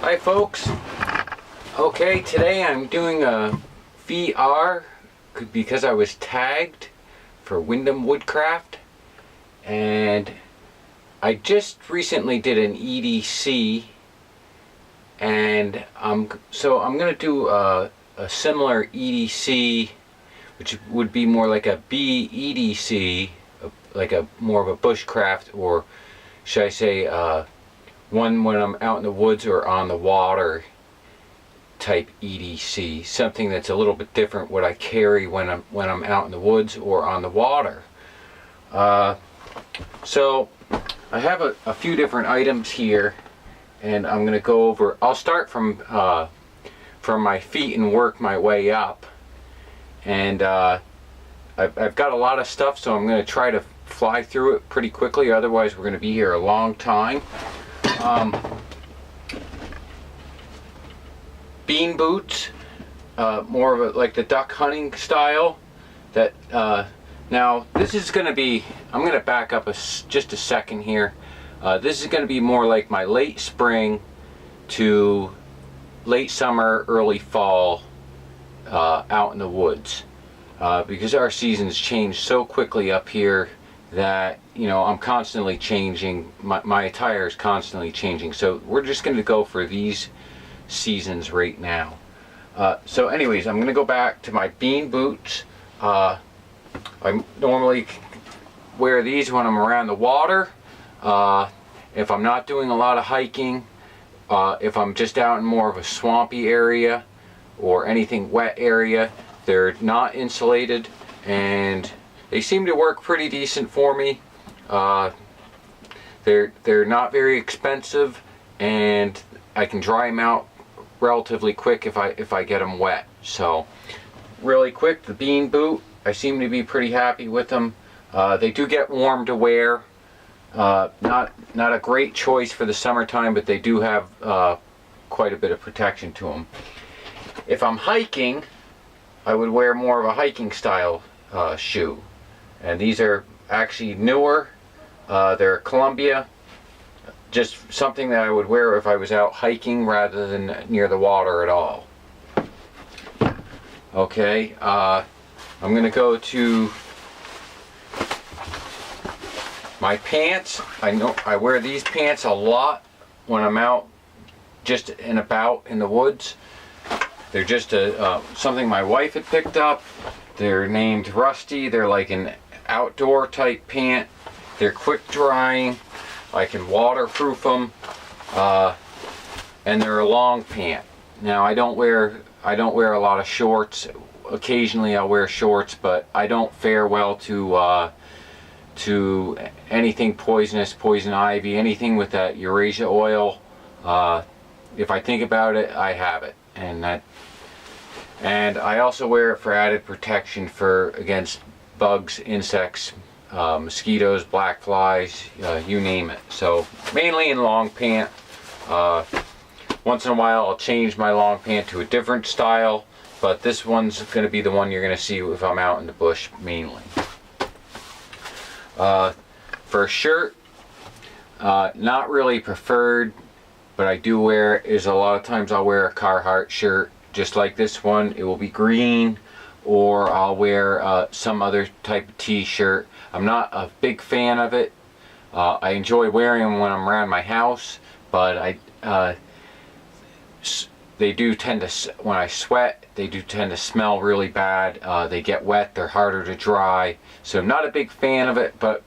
Hi folks. Okay, today I'm doing a VR because I was tagged for Windam Woodcraft, and I just recently did an EDC, and I'm going to do a similar EDC, which would be more like a BEDC, like a more of a bushcraft, or should I say one when I'm out in the woods or on the water type EDC, something that's a little bit different what I carry when I'm out in the woods or on the water. So I have a few different items here, and I'm going to go over. I'll start from my feet and work my way up. And I've got a lot of stuff, so I'm going to try to fly through it pretty quickly. Otherwise, we're going to be here a long time. Bean boots, more of like the duck hunting style. That now this is going to be. I'm going to back up just a second here. This is going to be more like my late spring to late summer, early fall out in the woods, because our seasons change so quickly up here that, you know, I'm constantly changing. My attire is constantly changing, so we're just going to go for these seasons right now. So anyways, I'm going to go back to my bean boots. I normally wear these when I'm around the water, if I'm not doing a lot of hiking, if I'm just out in more of a swampy area or anything wet area. They're not insulated, and they seem to work pretty decent for me. They're not very expensive, and I can dry them out relatively quick if I get them wet. So really quick, the bean boot, I seem to be pretty happy with them. They do get warm to wear. Not a great choice for the summertime, but they do have quite a bit of protection to them. If I'm hiking, I would wear more of a hiking style shoe. And these are actually newer. They're Columbia. Just something that I would wear if I was out hiking rather than near the water at all. Okay, I'm going to go to my pants. I know I wear these pants a lot when I'm out just and about in the woods. They're just something my wife had picked up. They're named Rusty. They're like an outdoor type pant. They're quick drying. I can waterproof them, and they're a long pant. Now I don't wear a lot of shorts. Occasionally I'll wear shorts, but I don't fare well to anything poisonous, poison ivy, anything with that Eurasia oil. If I think about it, I have it, and I also wear it for added protection against bugs, insects, mosquitoes, black flies, you name it. So mainly in long pant. Once in a while I'll change my long pant to a different style, but this one's going to be the one you're going to see if I'm out in the bush mainly. For a shirt, not really preferred, but I do wear is a lot of times I'll wear a Carhartt shirt just like this one. It will be green, or I'll wear some other type of t-shirt. I'm not a big fan of it. I enjoy wearing them when I'm around my house, but they do tend to, when I sweat, they do tend to smell really bad. They get wet, they're harder to dry. So I'm not a big fan of it, but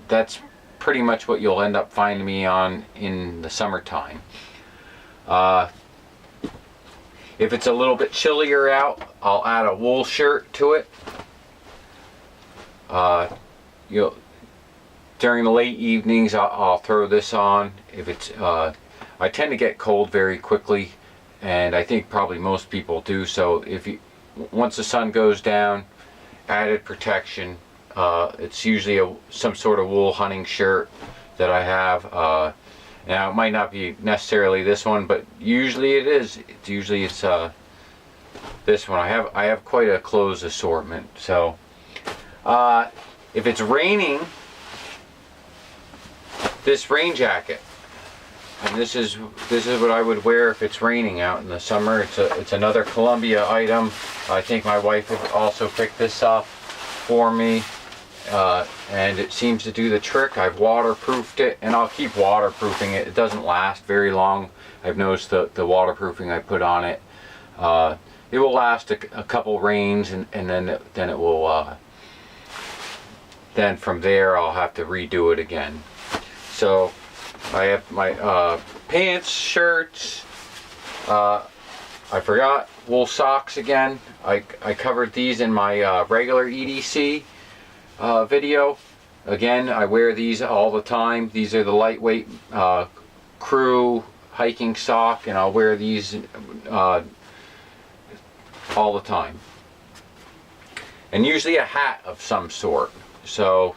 that's pretty much what you'll end up finding me on in the summertime. If it's a little bit chillier out, I'll add a wool shirt to it. During the late evenings, I'll throw this on. If it's, I tend to get cold very quickly, and I think probably most people do. So once the sun goes down, added protection. It's usually some sort of wool hunting shirt that I have. Now it might not be necessarily this one, but usually it is. Usually it's this one. I have quite a clothes assortment. So if it's raining, this rain jacket. And this is what I would wear if it's raining out in the summer. It's another Columbia item. I think my wife would also pick this up for me, and it seems to do the trick. I've waterproofed it, and I'll keep waterproofing it. It doesn't last very long. I've noticed the waterproofing I put on it. It will last a couple rains, and then it will. Then from there I'll have to redo it again. So I have my pants, shirts. I forgot wool socks again. I covered these in my regular EDC video. Again, I wear these all the time. These are the lightweight crew hiking sock, and I'll wear these all the time. And usually a hat of some sort. So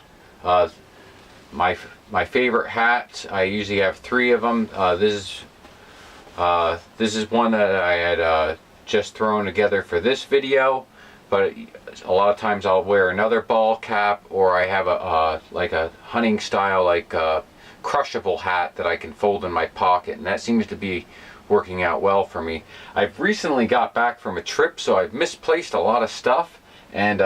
my favorite hats, I usually have 3 of them. This is one that I had just thrown together for this video, but a lot of times I'll wear another ball cap, or I have like a hunting style, like crushable hat that I can fold in my pocket, and that seems to be working out well for me. I've recently got back from a trip, so I've misplaced a lot of stuff, and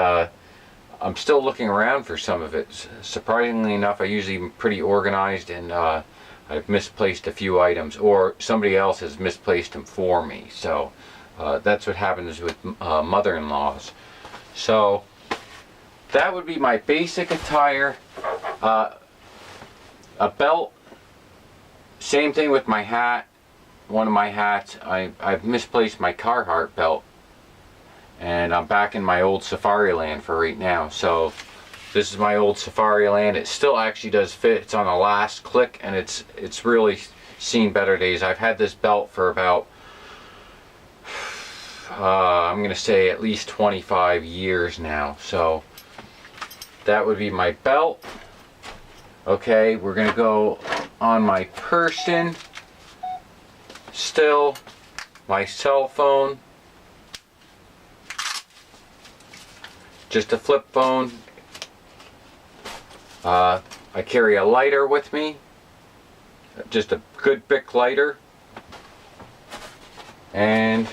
I'm still looking around for some of it. Surprisingly enough, I usually am pretty organized, and I've misplaced a few items, or somebody else has misplaced them for me. So that's what happens with mother-in-laws. So that would be my basic attire. A belt, same thing with my hat. One of my hats, I've misplaced my Carhartt belt, and I'm back in my old Safariland for right now. So this is my old Safariland. It still actually does fit. It's on the last click, and it's really seen better days. I've had this belt for about I'm gonna say at least 25 years now. So that would be my belt. Okay, we're gonna go on my person. Still, my cell phone, just a flip phone. I carry a lighter with me, just a good Bic lighter. And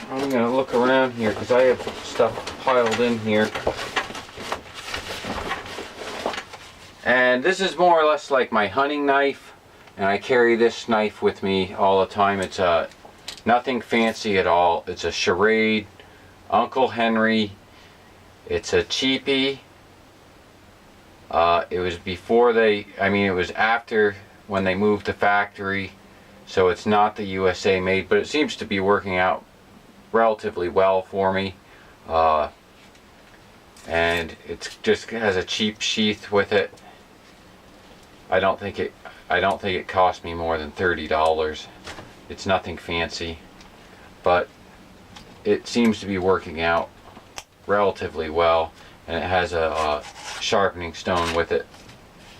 I'm going to look around here because I have stuff piled in here. And this is more or less like my hunting knife. And I carry this knife with me all the time. It's nothing fancy at all. It's a Charade Uncle Henry. It's a cheapie. It was before it was after when they moved the factory. So it's not the USA made, but it seems to be working out relatively well for me. And it just has a cheap sheath with it. I don't think it cost me more than $30. It's nothing fancy, but it seems to be working out relatively well, and it has a sharpening stone with it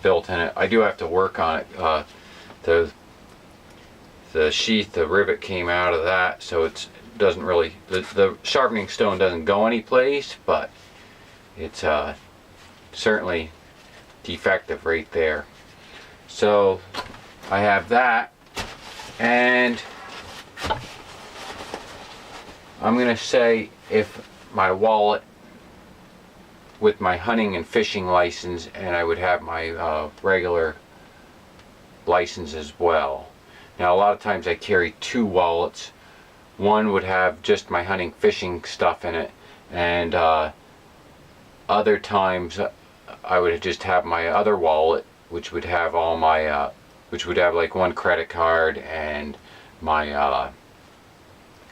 built in it. I do have to work on it. The sheath, the rivet came out of that, so it doesn't really, the sharpening stone doesn't go anyplace, but it's certainly defective right there. So I have that, and I'm gonna say if my wallet with my hunting and fishing license, and I would have my regular license as well. Now a lot of times I carry 2 wallets. One would have just my hunting fishing stuff in it, and other times I would just have my other wallet, which would have all my which would have like 1 credit card and my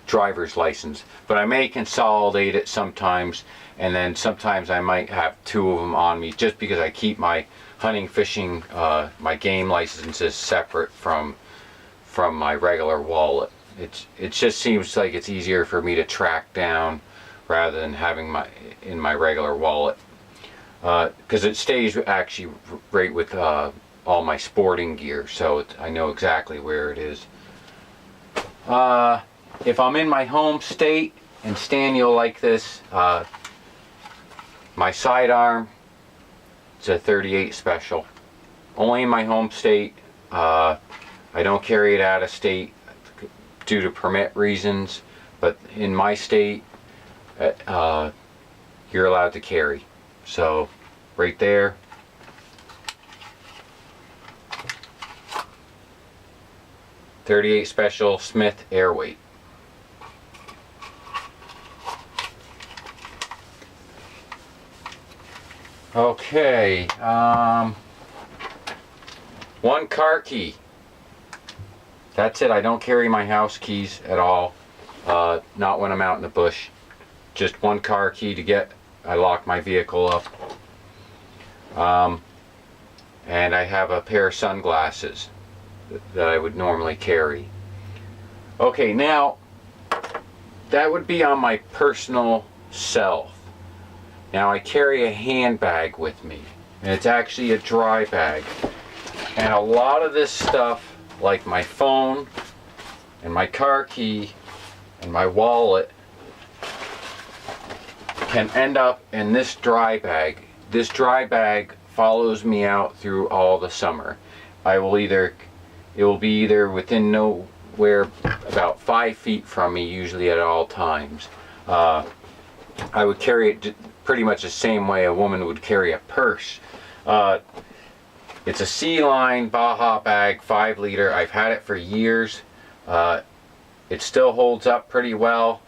driver's license. But I may consolidate it sometimes, and then sometimes I might have 2 of them on me, just because I keep my hunting, fishing, my game licenses separate from my regular wallet. It just seems like it's easier for me to track down rather than having in my regular wallet, because it stays actually right with all my sporting gear, so I know exactly where it is. If I'm in my home state, and Stan, you'll like this, my sidearm, it's a 38 special. Only in my home state. I don't carry it out of state due to permit reasons, but in my state, you're allowed to carry. So right there, .38 Special Smith Airweight. Okay, one car key. That's it. I don't carry my house keys at all. Not when I'm out in the bush. Just one car key to I lock my vehicle up. And I have a pair of sunglasses that I would normally carry. Okay, now that would be on my personal self. Now I carry a handbag with me, and it's actually a dry bag. And a lot of this stuff, like my phone and my car key and my wallet, can end up in this dry bag. This dry bag follows me out through all the summer. It will be either within nowhere about 5 feet from me, usually at all times. I would carry it pretty much the same way a woman would carry a purse. It's a C-Line Baja bag, 5 liter. I've had it for years. It still holds up pretty well.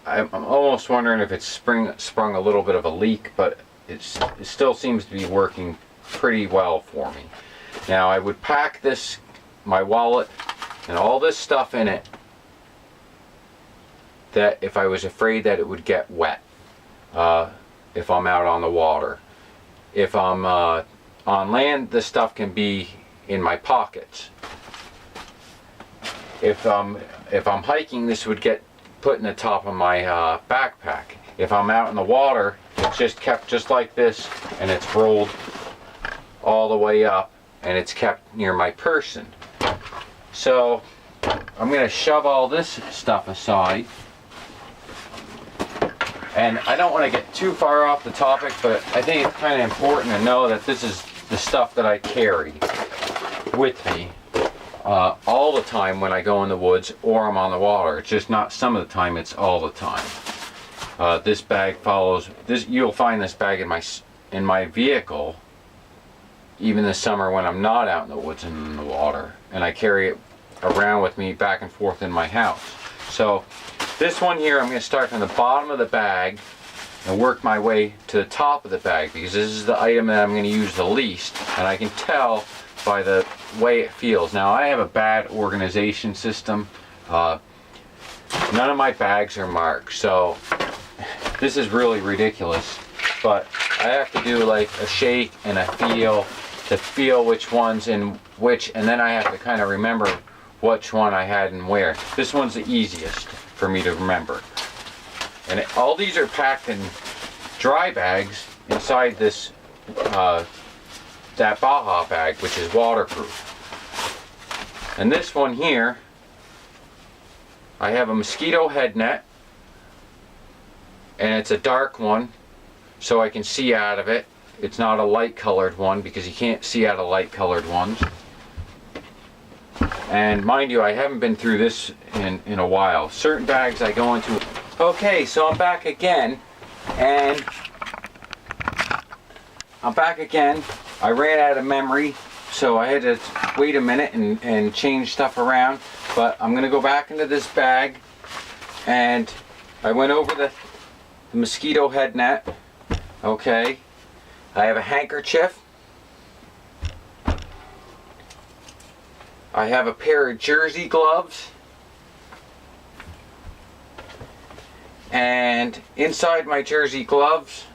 I'm almost wondering if it's sprung a little bit of a leak, but it still seems to be working pretty well for me. Now I would pack my wallet and all this stuff in it, that if I was afraid that it would get wet if I'm out on the water. If I'm on land, this stuff can be in my pockets. If I'm hiking, this would get put in the top of my backpack. If I'm out in the water, it's just kept just like this, and it's rolled all the way up, and it's kept near my person. So I'm going to shove all this stuff aside. And I don't want to get too far off the topic, but I think it's kind of important to know that this is the stuff that I carry with me all the time when I go in the woods or I'm on the water. It's just not some of the time, it's all the time. This bag follows this. You'll find this bag in my vehicle even this summer when I'm not out in the woods and in the water, and I carry it around with me back and forth in my house. So this one here, I'm going to start from the bottom of the bag and work my way to the top of the bag, because this is the item that I'm going to use the least, and I can tell by the way it feels. Now I have a bad organization system. None of my bags are marked, so this is really ridiculous, but I have to do like a shake and a feel to feel which one's in which, and then I have to kind of remember which one I had and where. This one's the easiest for me to remember. And all these are packed in dry bags inside this that Baja bag, which is waterproof. And this one here, I have a mosquito head net, and it's a dark one, so I can see out of it. It's not a light colored one, because you can't see out of light colored ones. And mind you, I haven't been through this in a while. Certain bags I go into. Okay, so I'm back again, and I ran out of memory, so I had to wait a minute and change stuff around. But I'm going to go back into this bag, and I went over the mosquito head net. Okay, I have a handkerchief. I have a pair of jersey gloves. And inside my jersey gloves,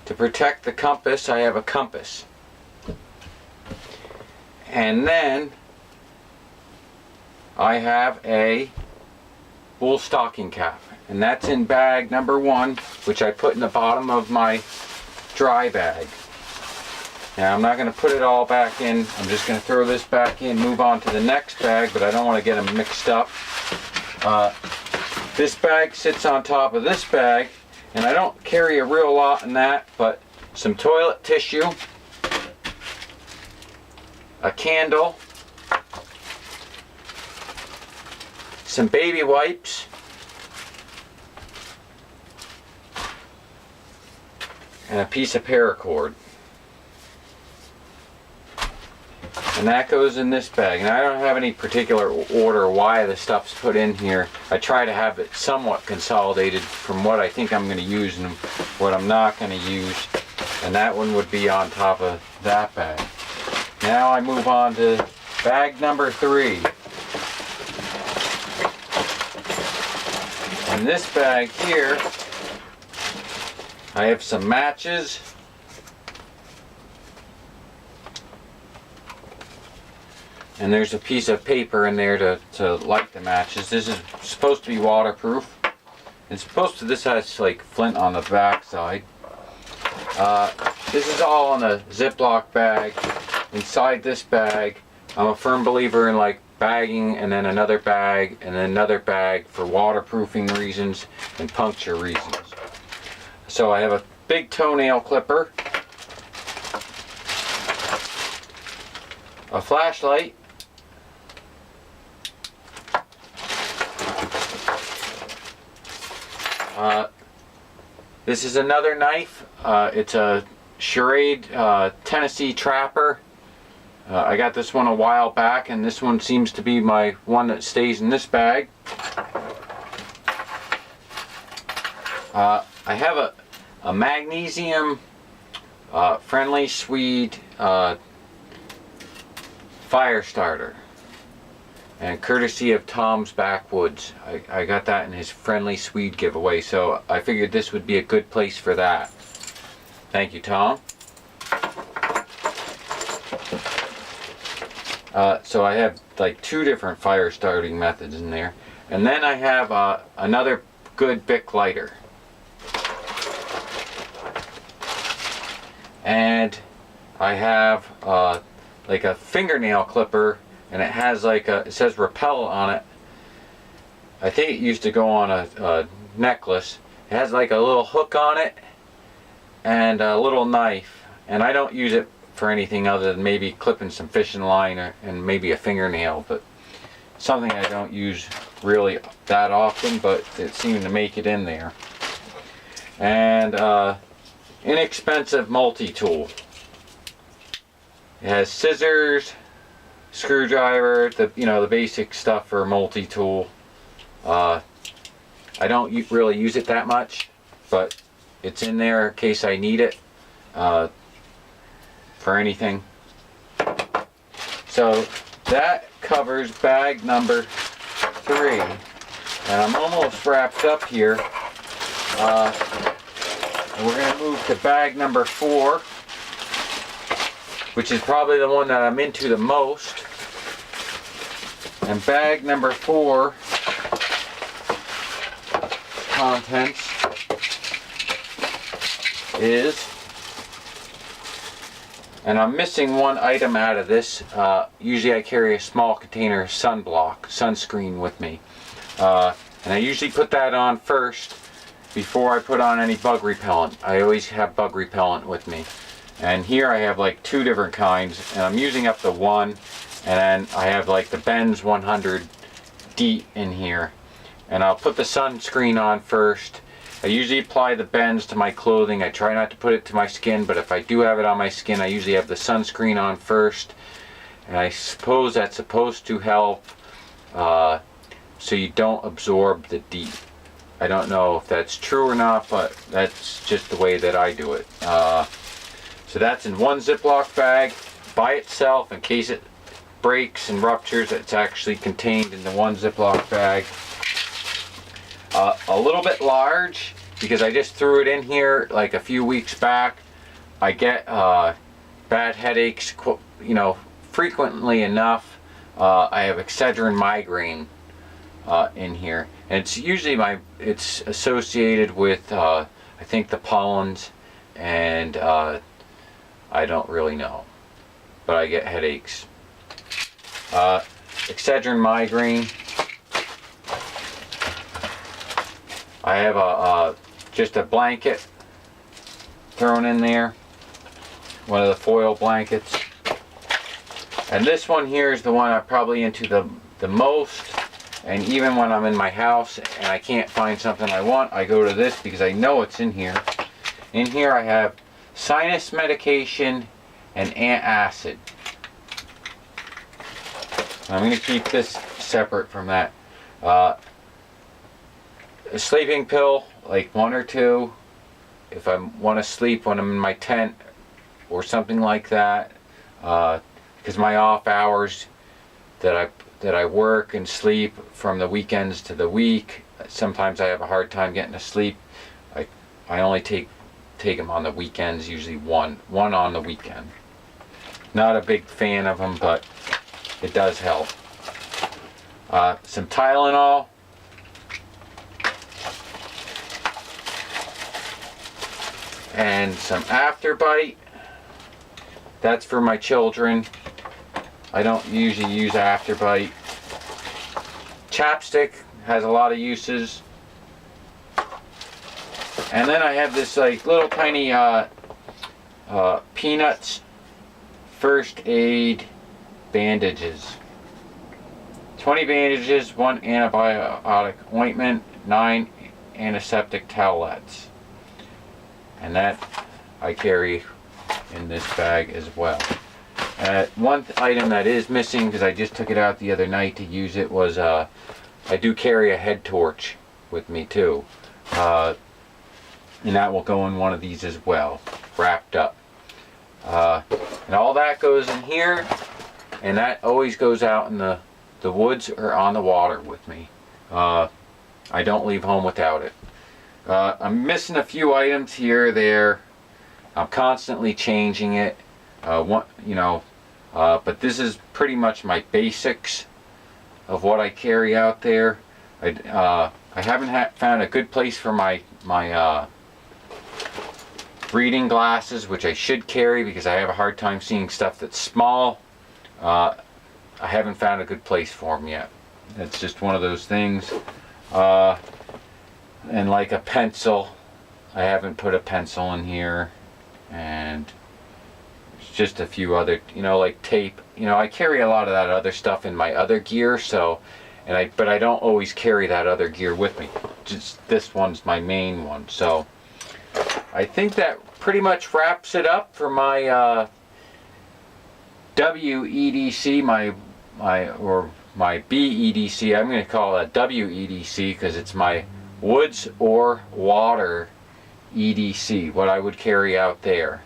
to protect the compass, I have a compass. And then I have a wool stocking cap. And that's in bag number 1, which I put in the bottom of my dry bag. Now I'm not going to put it all back in. I'm just going to throw this back in, move on to the next bag, but I don't want to get them mixed up. This bag sits on top of this bag, and I don't carry a real lot in that, but some toilet tissue, a candle, some baby wipes, and a piece of paracord. And that goes in this bag. And I don't have any particular order why the stuff's put in here. I try to have it somewhat consolidated from what I think I'm going to use and what I'm not going to use. And that one would be on top of that bag. Now I move on to bag number 3. In this bag here, I have some matches. And there's a piece of paper in there to light the matches. This is supposed to be waterproof. It's supposed to, this has like flint on the back side. This is all in a Ziploc bag. Inside this bag, I'm a firm believer in like bagging and then another bag and then another bag for waterproofing reasons and puncture reasons. So I have a big toenail clipper, a flashlight, this is another knife. It's a Charade Tennessee Trapper. I got this one a while back, and this one seems to be my one that stays in this bag. I have a magnesium friendly Swede fire starter, and courtesy of Tom's Backwoods. I got that in his friendly Swede giveaway, so I figured this would be a good place for that. Thank you, Tom. So I have like 2 different fire starting methods in there, and then I have another good Bic lighter, and I have like a fingernail clipper, and it has like it says Repel on it. I think it used to go on a necklace. It has like a little hook on it and a little knife, and I don't use it for anything other than maybe clipping some fishing line and maybe a fingernail, but something I don't use really that often, but it seemed to make it in there. And inexpensive multi-tool. It has scissors, screwdriver, the basic stuff for a multi-tool. I don't really use it that much, but it's in there in case I need it for anything. So that covers bag number 3, and I'm almost wrapped up here. We're going to move to bag number 4, which is probably the one that I'm into the most. And bag number 4 contents is, and I'm missing one item out of this. Usually I carry a small container of sunscreen with me. And I usually put that on first before I put on any bug repellent. I always have bug repellent with me. And here I have like 2 different kinds, and I'm using up to 1. And then I have like the Benz 100 DEET in here. And I'll put the sunscreen on first. I usually apply the Benz to my clothing. I try not to put it to my skin, but if I do have it on my skin, I usually have the sunscreen on first. And I suppose that's supposed to help so you don't absorb the DEET. I don't know if that's true or not, but that's just the way that I do it. So that's in one Ziploc bag by itself in case it breaks and ruptures. It's actually contained in the one Ziploc bag. A little bit large because I just threw it in here like a few weeks back. I get bad headaches, frequently enough. I have Excedrin migraine in here, and it's usually it's associated with I think the pollens, and I don't really know, but I get headaches. Excedrin migraine. I have just a blanket thrown in there, one of the foil blankets. And this one here is the one I'm probably into the most, And even when I'm in my house and I can't find something I want, I go to this because I know it's in here. In here I have sinus medication and antacid. I'm going to keep this separate from that. A sleeping pill, like 1 or 2, if I want to sleep when I'm in my tent or something like that. Because my off hours that I work and sleep from the weekends to the week, sometimes I have a hard time getting to sleep. I only take them on the weekends, usually one on the weekend. Not a big fan of them, but it does help. Some Tylenol. And some Afterbite. That's for my children. I don't usually use Afterbite. Chapstick has a lot of uses. And then I have this like little tiny Peanuts first aid bandages. 20 bandages, 1 antibiotic ointment, 9 antiseptic towelettes. And that I carry in this bag as well. One item that is missing, because I just took it out the other night to use it, was I do carry a head torch with me too. And that will go in one of these as well, wrapped up. And all that goes in here, and that always goes out in the woods or on the water with me. I don't leave home without it. I'm missing a few items here or there. I'm constantly changing it. But this is pretty much my basics of what I carry out there. I haven't found a good place for my reading glasses, which I should carry because I have a hard time seeing stuff that's small. I haven't found a good place for them yet. It's just one of those things. And like a pencil, I haven't put a pencil in here. And just a few other, like tape. I carry a lot of that other stuff in my other gear, but I don't always carry that other gear with me. Just this one's my main one. So I think that pretty much wraps it up for my WEDC, my BEDC. I'm going to call it WEDC because it's my woods or water EDC, what I would carry out there.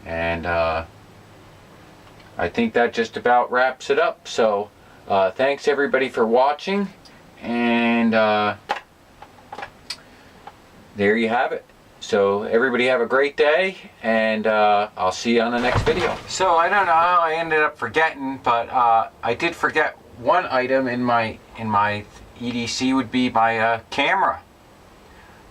And I think that just about wraps it up. So thanks everybody for watching, and there you have it. So everybody have a great day, and I'll see you on the next video. So I don't know how I ended up forgetting, but I did forget one item in my EDC would be my camera.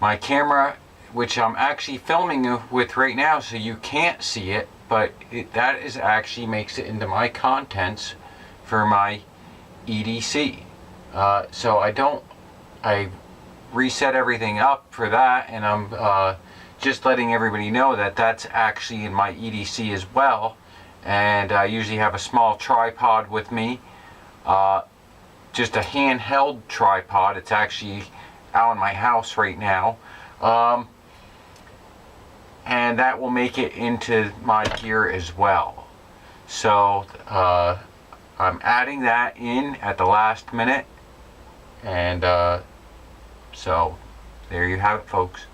My camera, which I'm actually filming with right now, so you can't see it, but that is actually makes it into my contents for my EDC. So I reset everything up for that, and I'm just letting everybody know that that's actually in my EDC as well. And I usually have a small tripod with me, just a handheld tripod. It's actually out in my house right now. And that will make it into my gear as well. So I'm adding that in at the last minute, and so there you have it, folks.